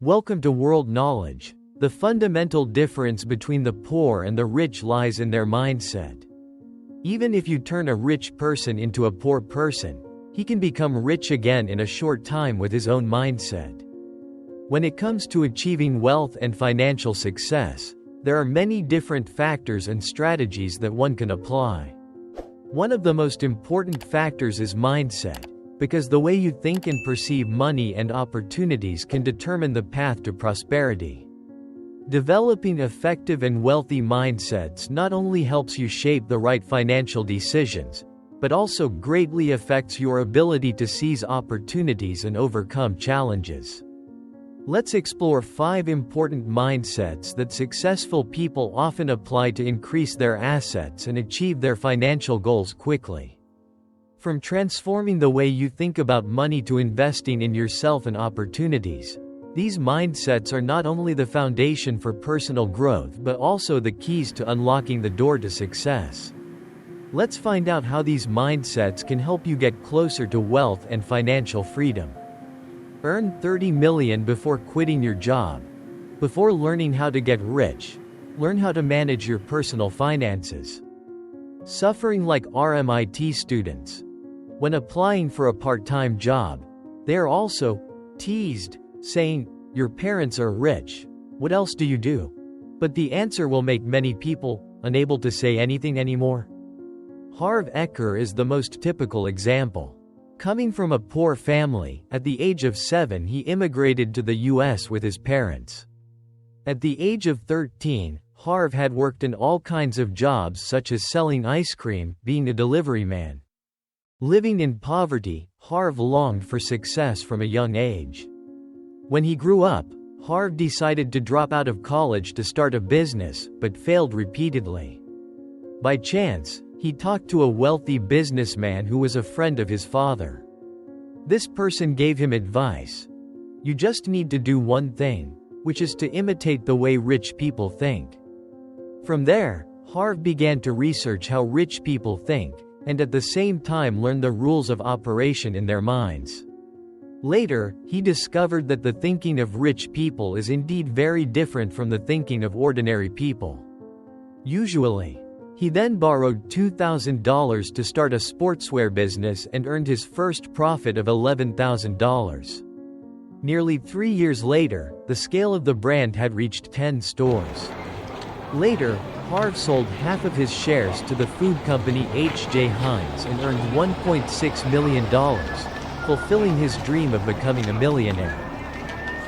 Welcome to World Knowledge. The fundamental difference between the poor and the rich lies in their mindset. Even if you turn a rich person into a poor person, he can become rich again in a short time with his own mindset. When it comes to achieving wealth and financial success, there are many different factors and strategies that one can apply. One of the most important factors is mindset, because the way you think and perceive money and opportunities can determine the path to prosperity. Developing effective and wealthy mindsets not only helps you shape the right financial decisions, but also greatly affects your ability to seize opportunities and overcome challenges. Let's explore 5 important mindsets that successful people often apply to increase their assets and achieve their financial goals quickly. From transforming the way you think about money to investing in yourself and opportunities, these mindsets are not only the foundation for personal growth but also the keys to unlocking the door to success. Let's find out how these mindsets can help you get closer to wealth and financial freedom. Earn 30 million before quitting your job. Before learning how to get rich, learn how to manage your personal finances. Suffering like RMIT students. When applying for a part-time job, they are also teased, saying, "Your parents are rich. What else do you do?" But the answer will make many people unable to say anything anymore. Harv Eker is the most typical example. Coming from a poor family, at the age of 7 he immigrated to the US with his parents. At the age of 13, Harv had worked in all kinds of jobs such as selling ice cream, being a delivery man. Living in poverty, Harv longed for success from a young age. When he grew up, Harv decided to drop out of college to start a business, but failed repeatedly. By chance, he talked to a wealthy businessman who was a friend of his father. This person gave him advice. You just need to do one thing, which is to imitate the way rich people think. From there, Harv began to research how rich people think, and at the same time learn the rules of operation in their minds. Later, he discovered that the thinking of rich people is indeed very different from the thinking of ordinary people. Usually, he then borrowed $2,000 to start a sportswear business and earned his first profit of $11,000. Nearly 3 years later, the scale of the brand had reached 10 stores. Later, Harv sold half of his shares to the food company H.J. Heinz and earned $1.6 million, fulfilling his dream of becoming a millionaire.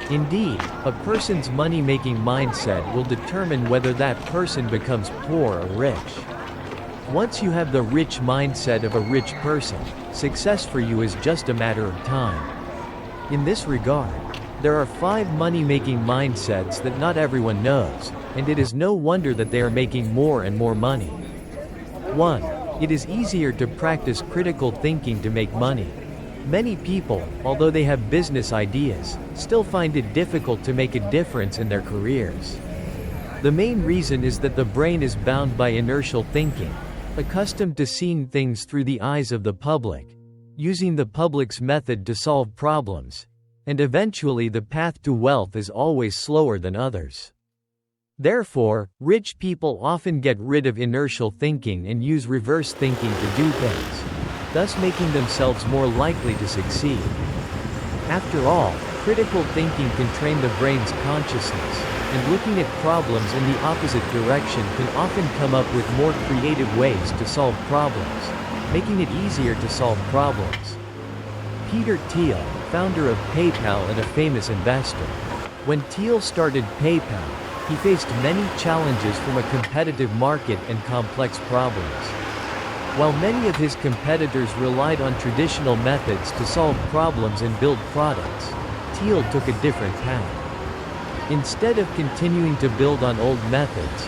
Indeed, a person's money-making mindset will determine whether that person becomes poor or rich. Once you have the rich mindset of a rich person, success for you is just a matter of time. In this regard, there are 5 money-making mindsets that not everyone knows, and it is no wonder that they are making more and more money. 1. It is easier to practice critical thinking to make money. Many people, although they have business ideas, still find it difficult to make a difference in their careers. The main reason is that the brain is bound by inertial thinking, accustomed to seeing things through the eyes of the public, using the public's method to solve problems, and eventually the path to wealth is always slower than others. Therefore, rich people often get rid of inertial thinking and use reverse thinking to do things, thus making themselves more likely to succeed. After all, critical thinking can train the brain's consciousness, and looking at problems in the opposite direction can often come up with more creative ways to solve problems, making it easier to solve problems. Peter Thiel, founder of PayPal and a famous investor. When Thiel started PayPal, he faced many challenges from a competitive market and complex problems. While many of his competitors relied on traditional methods to solve problems and build products, Thiel took a different path. Instead of continuing to build on old methods,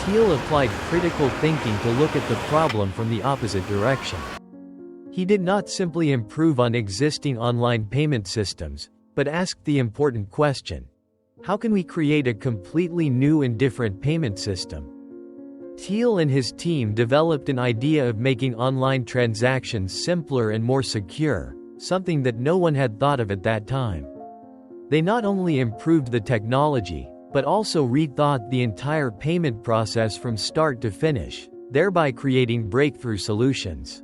Thiel applied critical thinking to look at the problem from the opposite direction. He did not simply improve on existing online payment systems, but asked the important question: how can we create a completely new and different payment system? Thiel and his team developed an idea of making online transactions simpler and more secure, something that no one had thought of at that time. They not only improved the technology, but also rethought the entire payment process from start to finish, thereby creating breakthrough solutions.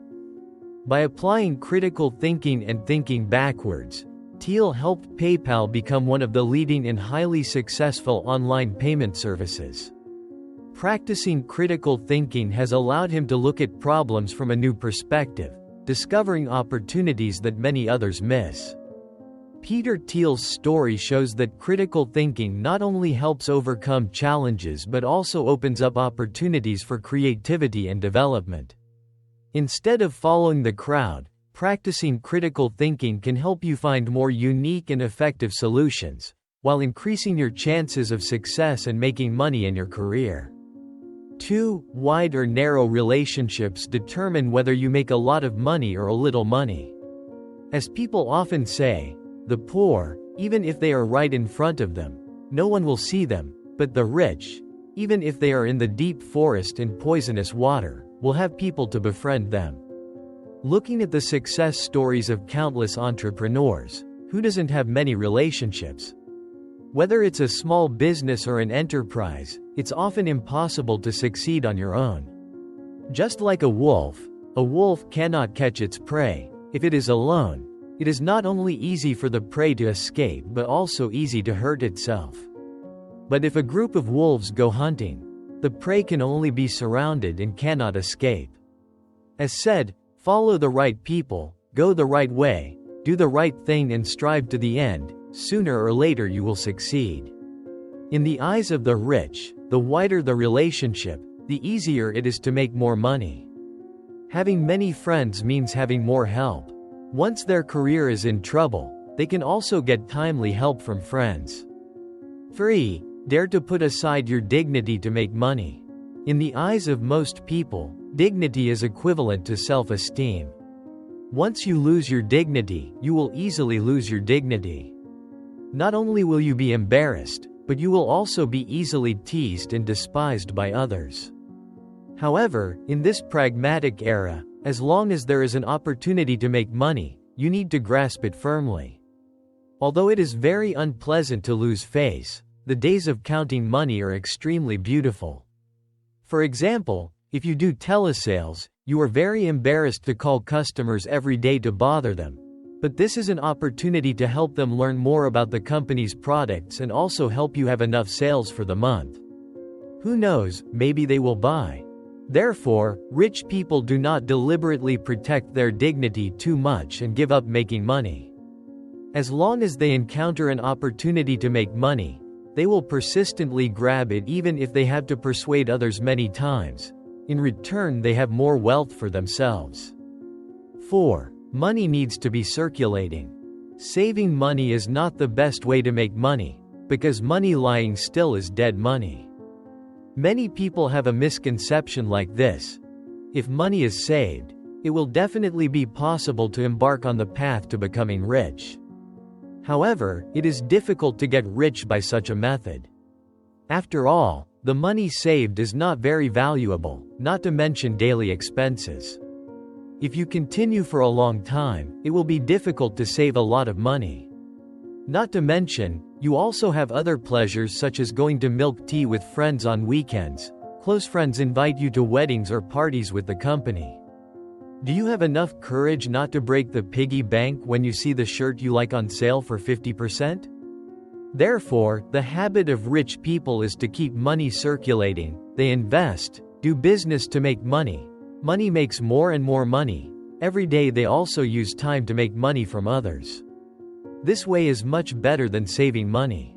By applying critical thinking and thinking backwards, Thiel helped PayPal become one of the leading and highly successful online payment services. Practicing critical thinking has allowed him to look at problems from a new perspective, discovering opportunities that many others miss. Peter Thiel's story shows that critical thinking not only helps overcome challenges but also opens up opportunities for creativity and development. Instead of following the crowd, practicing critical thinking can help you find more unique and effective solutions, while increasing your chances of success and making money in your career. 2. Wide or narrow relationships determine whether you make a lot of money or a little money. As people often say, the poor, even if they are right in front of them, no one will see them, but the rich, even if they are in the deep forest in poisonous water, will have people to befriend them. Looking at the success stories of countless entrepreneurs, who doesn't have many relationships? Whether it's a small business or an enterprise, it's often impossible to succeed on your own. Just like a wolf cannot catch its prey. If it is alone, it is not only easy for the prey to escape but also easy to hurt itself. But if a group of wolves go hunting, the prey can only be surrounded and cannot escape. As said, follow the right people, go the right way, do the right thing and strive to the end. Sooner or later you will succeed. In the eyes of the rich, the wider the relationship, the easier it is to make more money. Having many friends means having more help. Once their career is in trouble, they can also get timely help from friends. 3. Dare to put aside your dignity to make money. In the eyes of most people, dignity is equivalent to self-esteem. Once you lose your dignity, you will easily lose your dignity. Not only will you be embarrassed, but you will also be easily teased and despised by others. However, in this pragmatic era, as long as there is an opportunity to make money, you need to grasp it firmly. Although it is very unpleasant to lose face, the days of counting money are extremely beautiful. For example, if you do telesales, you are very embarrassed to call customers every day to bother them. But this is an opportunity to help them learn more about the company's products and also help you have enough sales for the month. Who knows, maybe they will buy. Therefore, rich people do not deliberately protect their dignity too much and give up making money. As long as they encounter an opportunity to make money, they will persistently grab it even if they have to persuade others many times. In return, they have more wealth for themselves. 4. Money needs to be circulating. Saving money is not the best way to make money, because money lying still is dead money. Many people have a misconception like this. If money is saved, it will definitely be possible to embark on the path to becoming rich. However, it is difficult to get rich by such a method. After all, the money saved is not very valuable, not to mention daily expenses. If you continue for a long time, it will be difficult to save a lot of money. Not to mention, you also have other pleasures such as going to milk tea with friends on weekends. Close friends invite you to weddings or parties with the company. Do you have enough courage not to break the piggy bank when you see the shirt you like on sale for 50%? Therefore, the habit of rich people is to keep money circulating. They invest, do business to make money. Money makes more and more money. Every day they also use time to make money from others. This way is much better than saving money.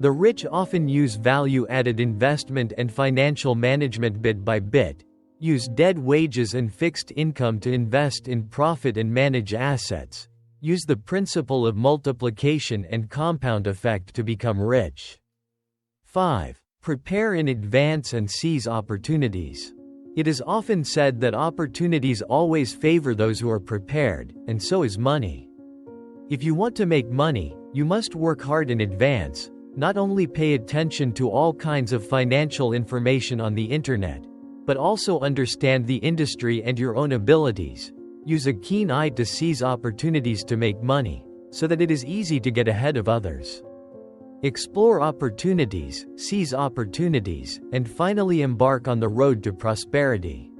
The rich often use value-added investment and financial management bit by bit, use dead wages and fixed income to invest in profit and manage assets, use the principle of multiplication and compound effect to become rich. 5. Prepare in advance and seize opportunities. It is often said that opportunities always favor those who are prepared, and so is money. If you want to make money, you must work hard in advance, not only pay attention to all kinds of financial information on the internet, but also understand the industry and your own abilities. Use a keen eye to seize opportunities to make money, so that it is easy to get ahead of others. Explore opportunities, seize opportunities, and finally embark on the road to prosperity.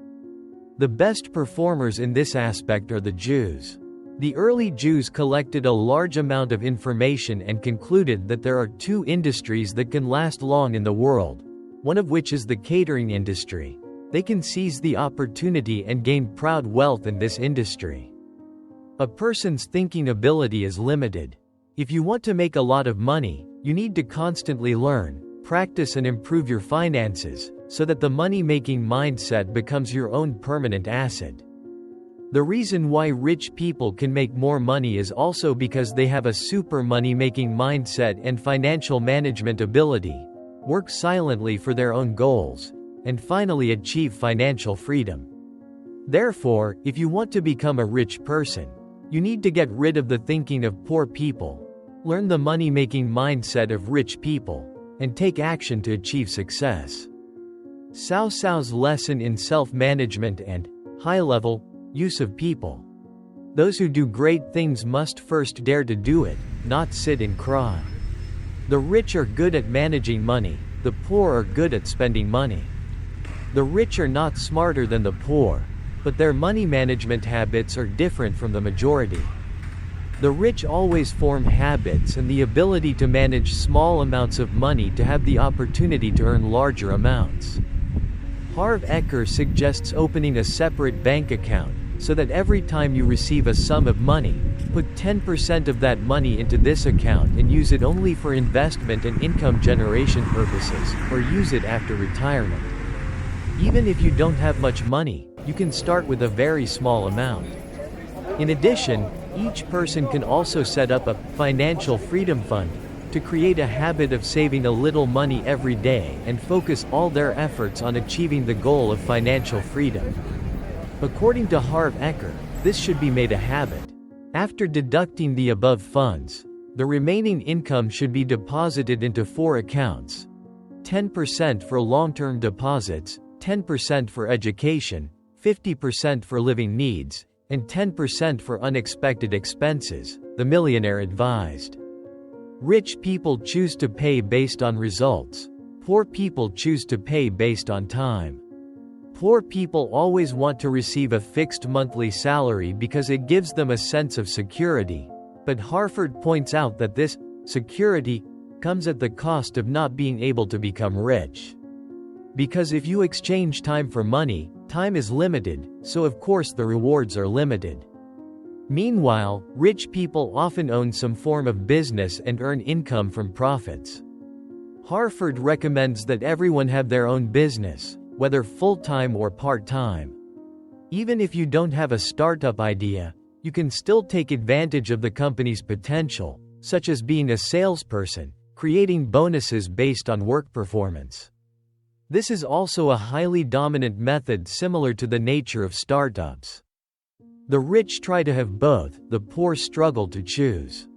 The best performers in this aspect are the Jews. The early Jews collected a large amount of information and concluded that there are two industries that can last long in the world, one of which is the catering industry. They can seize the opportunity and gain proud wealth in this industry. A person's thinking ability is limited. If you want to make a lot of money, you need to constantly learn, practice and improve your finances, so that the money-making mindset becomes your own permanent asset. The reason why rich people can make more money is also because they have a super money-making mindset and financial management ability, work silently for their own goals, and finally achieve financial freedom. Therefore, if you want to become a rich person, you need to get rid of the thinking of poor people, learn the money-making mindset of rich people, and take action to achieve success. Cao Cao's lesson in self-management and high-level use of people. Those who do great things must first dare to do it, not sit and cry. The rich are good at managing money, the poor are good at spending money. The rich are not smarter than the poor, but their money management habits are different from the majority. The rich always form habits and the ability to manage small amounts of money to have the opportunity to earn larger amounts. Harv Eker suggests opening a separate bank account, so that every time you receive a sum of money, put 10% of that money into this account and use it only for investment and income generation purposes, or use it after retirement. Even if you don't have much money, you can start with a very small amount. In addition, each person can also set up a financial freedom fund to create a habit of saving a little money every day and focus all their efforts on achieving the goal of financial freedom. According to Harv Eker, this should be made a habit. After deducting the above funds, the remaining income should be deposited into 4 accounts: 10% for long-term deposits, 10% for education, 50% for living needs, and 10% for unexpected expenses, the millionaire advised. Rich people choose to pay based on results. Poor people choose to pay based on time. Poor people always want to receive a fixed monthly salary because it gives them a sense of security, but Harvard points out that this security comes at the cost of not being able to become rich. Because if you exchange time for money, time is limited, so of course the rewards are limited. Meanwhile, rich people often own some form of business and earn income from profits. Harvard recommends that everyone have their own business, whether full-time or part-time. Even if you don't have a startup idea, you can still take advantage of the company's potential, such as being a salesperson, creating bonuses based on work performance. This is also a highly dominant method similar to the nature of startups. The rich try to have both, the poor struggle to choose.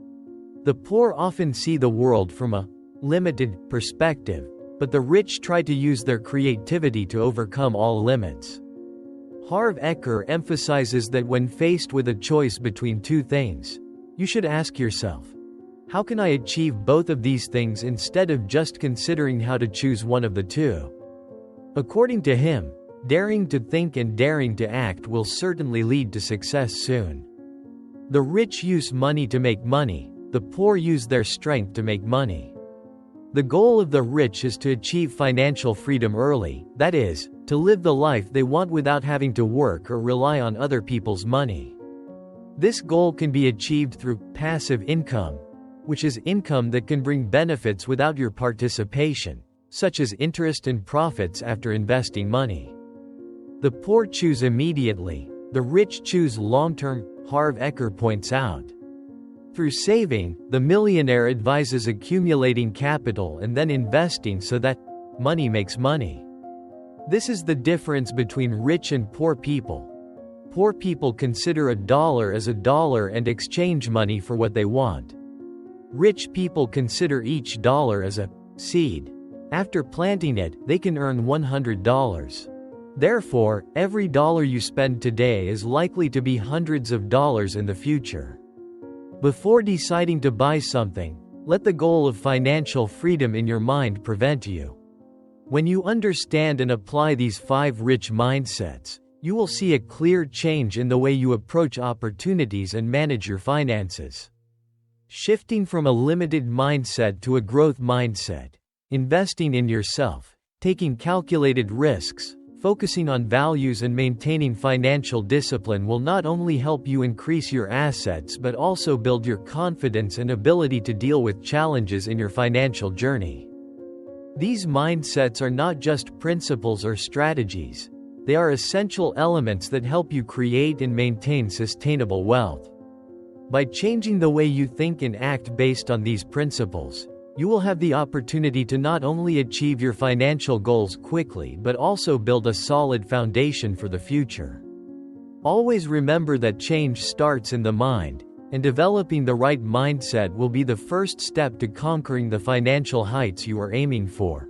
The poor often see the world from a limited perspective, but the rich try to use their creativity to overcome all limits. Harv Eker emphasizes that when faced with a choice between two things, you should ask yourself, how can I achieve both of these things instead of just considering how to choose one of the two? According to him, daring to think and daring to act will certainly lead to success soon. The rich use money to make money, the poor use their strength to make money. The goal of the rich is to achieve financial freedom early, that is, to live the life they want without having to work or rely on other people's money. This goal can be achieved through passive income, which is income that can bring benefits without your participation, such as interest and profits after investing money. The poor choose immediately, the rich choose long-term, Harv Eker points out. Through saving, the millionaire advises accumulating capital and then investing so that money makes money. This is the difference between rich and poor people. Poor people consider a dollar as a dollar and exchange money for what they want. Rich people consider each dollar as a seed. After planting it, they can earn $100. Therefore, every dollar you spend today is likely to be hundreds of dollars in the future. Before deciding to buy something, Let the goal of financial freedom in your mind prevent you. When you understand and apply these 5 rich mindsets, you will see a clear change in the way you approach opportunities and manage your finances. Shifting from a limited mindset to a growth mindset, investing in yourself, taking calculated risks, focusing on values and maintaining financial discipline will not only help you increase your assets but also build your confidence and ability to deal with challenges in your financial journey. These mindsets are not just principles or strategies, they are essential elements that help you create and maintain sustainable wealth. By changing the way you think and act based on these principles, you will have the opportunity to not only achieve your financial goals quickly but also build a solid foundation for the future. Always remember that change starts in the mind, and developing the right mindset will be the first step to conquering the financial heights you are aiming for.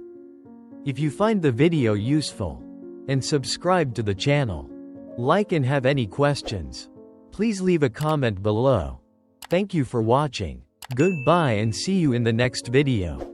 If you find the video useful, and subscribe to the channel, like and have any questions, please leave a comment below. Thank you for watching. Goodbye and see you in the next video.